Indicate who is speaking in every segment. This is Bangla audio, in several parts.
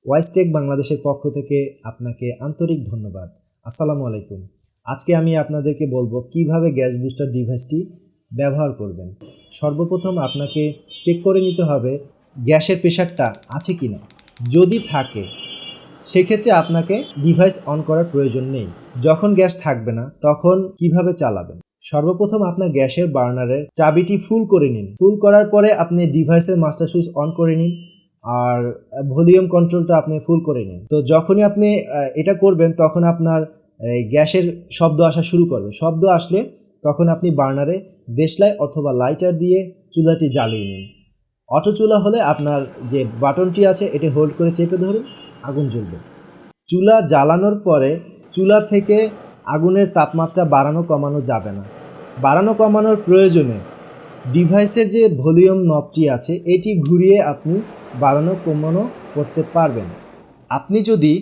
Speaker 1: ওয়াইসটেক বাংলাদেশের পক্ষ থেকে আপনাকে আন্তরিক ধন্যবাদ। আসসালামু আলাইকুম। আজকে আমি আপনাদেরকে বলবো কিভাবে গ্যাস বুস্টার ডিভাইসটি ব্যবহার করবেন। সর্বপ্রথম আপনাকে চেক করে নিতে হবে গ্যাসের প্রেশারটা আছে কি না। যদি থাকে সেক্ষেত্রে আপনাকে ডিভাইস অন করার প্রয়োজন নেই। যখন গ্যাস থাকবে না তখন কিভাবে চালাবেন। সর্বপ্রথম আপনার গ্যাসের বার্নারের চাবিটি ফুল করে নিন। ফুল করার পরে আপনি ডিভাইসের মাস্টার সুইচ অন করে নিন আর ভলিউম কন্ট্রোলটা আপনি ফুল করে নিন। তো যখনই আপনি এটা করবেন তখন আপনার গ্যাসের শব্দ আসা শুরু করবে। শব্দ আসলে তখন আপনি বার্নারে দেশলাই অথবা লাইটার দিয়ে চুলাটি জ্বালিয়ে নিন। অটো চুলা হলে আপনার যে বাটনটি আছে এটি হোল্ড করে চেপে ধরুন, আগুন জ্বলবে। চুলা জ্বালানোর পরে চুলা থেকে আগুনের তাপমাত্রা বাড়ানো কমানো যাবে না। বাড়ানো কমানোর প্রয়োজনে ডিভাইসের যে ভলিউম নবটি আছে এটি ঘুরিয়ে আপনি বাড়ানো কমানো করতে পারবেন। আপনি যদি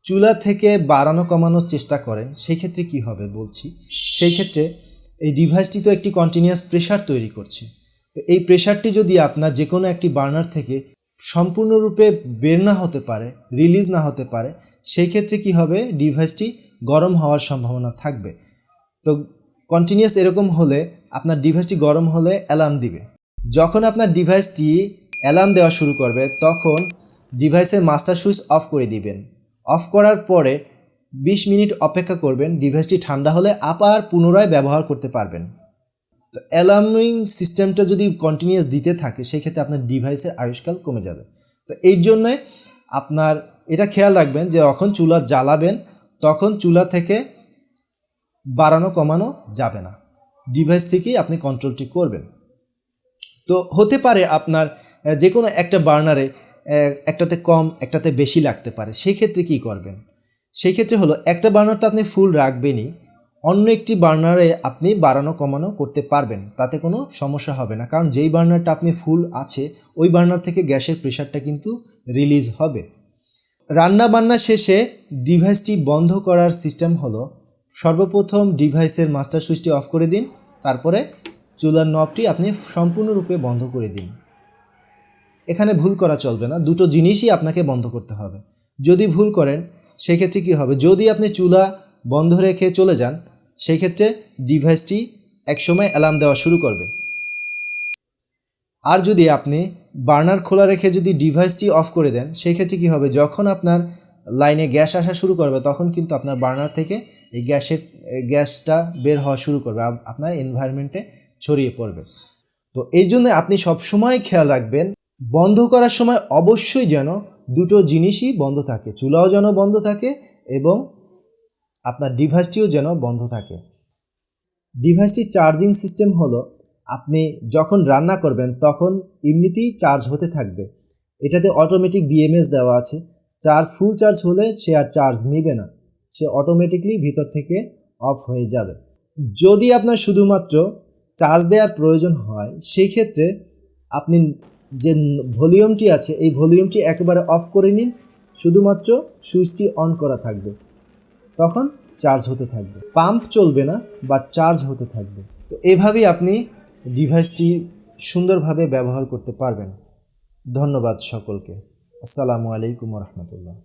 Speaker 1: চুলা থেকে বাড়ানো কমানোর চেষ্টা করেন সেক্ষেত্রে কি হবে বলছি। সেই ক্ষেত্রে এই ডিভাইসটি তো একটি কন্টিনিউয়াস প্রেশার তৈরি করছে। তো এই প্রেশারটি যদি আপনার যে কোনো একটি বার্নার থেকে সম্পূর্ণরূপে বের না হতে পারে, রিলিজ না হতে পারে, সেই ক্ষেত্রে কি হবে, ডিভাইসটি গরম হওয়ার সম্ভাবনা থাকবে। তো কন্টিনিউয়াস এরকম হলে আপনার ডিভাইসটি গরম হলে অ্যালার্ম দিবে। যখন আপনার ডিভাইসটি অ্যালার্ম দেওয়া শুরু করবে তখন ডিভাইসের মাস্টার সুইচ অফ করে দিবেন। অফ করার পরে 20 মিনিট অপেক্ষা করবেন। ডিভাইসটি ঠান্ডা হলে আবার পুনরায় ব্যবহার করতে পারবেন। তো অ্যালার্মিং সিস্টেমটা যদি কন্টিনিউয়াস দিতে থাকে সেক্ষেত্রে আপনার ডিভাইসের আয়ুষ্কাল কমে যাবে। তো এই জন্যে আপনার এটা খেয়াল রাখবেন যে যখন চুলা জ্বালাবেন তখন চুলা থেকে বাড়ানো কমানো যাবে না, ডিভাইস থেকেই আপনি কন্ট্রোলটি করবেন। তো হতে পারে আপনার যে কোনো একটা বার্নারে একটাতে কম একটাতে বেশি লাগতে পারে। সেই ক্ষেত্রে কী করবেন, সেই ক্ষেত্রে হলো একটা বার্নার তো আপনি ফুল রাখবেনই, অন্য একটি বার্নারে আপনি বাড়ানো কমানো করতে পারবেন, তাতে কোনো সমস্যা হবে না। কারণ যেই বার্নারটা আপনি ফুল আছে ওই বার্নার থেকে গ্যাসের প্রেশারটা কিন্তু রিলিজ হবে। রান্না বান্না শেষে ডিভাইসটি বন্ধ করার সিস্টেম হলো সর্বপ্রথম ডিভাইসের মাস্টার সুইচটি অফ করে দিন, তারপরে চুলার নবটি আপনি সম্পূর্ণরূপে বন্ধ করে দিন। এখানে ভুল করা চলবে না, দুটো জিনিসই আপনাকে বন্ধ করতে হবে। যদি ভুল করেন সেক্ষেত্রে কী হবে, যদি আপনি চুলা বন্ধ রেখে চলে যান সেই ক্ষেত্রে ডিভাইসটি একসময় অ্যালার্ম দেওয়া শুরু করবে। আর যদি আপনি বার্নার খোলা রেখে যদি ডিভাইসটি অফ করে দেন সেই ক্ষেত্রে কী হবে, যখন আপনার লাইনে গ্যাস আসা শুরু করবে তখন কিন্তু আপনার বার্নার থেকে এই গ্যাসটা বের হওয়া শুরু করবে, আপনার এনভায়রনমেন্টে ছড়িয়ে পড়বে। তো এই জন্য আপনি সবসময় খেয়াল রাখবেন বন্ধ করার সময় অবশ্যই যেন দুটো জিনিসই বন্ধ থাকে, চুলাও যেন বন্ধ থাকে এবং আপনার ডিভাইসটিও যেন বন্ধ থাকে। ডিভাইসটি চার্জিং সিস্টেম হলো আপনি যখন রান্না করবেন তখন এমনিতেই চার্জ হতে থাকবে। এটাতে অটোমেটিক বিএমএস দেওয়া আছে। ফুল চার্জ হলে সে আর চার্জ নেবে না, সে অটোমেটিকলি ভিতর থেকে অফ হয়ে যাবে। যদি আপনার শুধুমাত্র চার্জ দেওয়ার প্রয়োজন হয় সেই ক্ষেত্রে আপনি যে ভলিউমটি আছে এই ভলিউমটি একেবারে অফ করে নিন, শুধুমাত্র সুইচটি অন করা থাকবে, তখন চার্জ হতে থাকবে। পাম্প চলবে না, বাট চার্জ হতে থাকবে। তো এভাবেই আপনি ডিভাইসটি সুন্দরভাবে ব্যবহার করতে পারবেন। ধন্যবাদ সকলকে। আসসালামু আলাইকুম ওয়া রাহমাতুল্লাহ।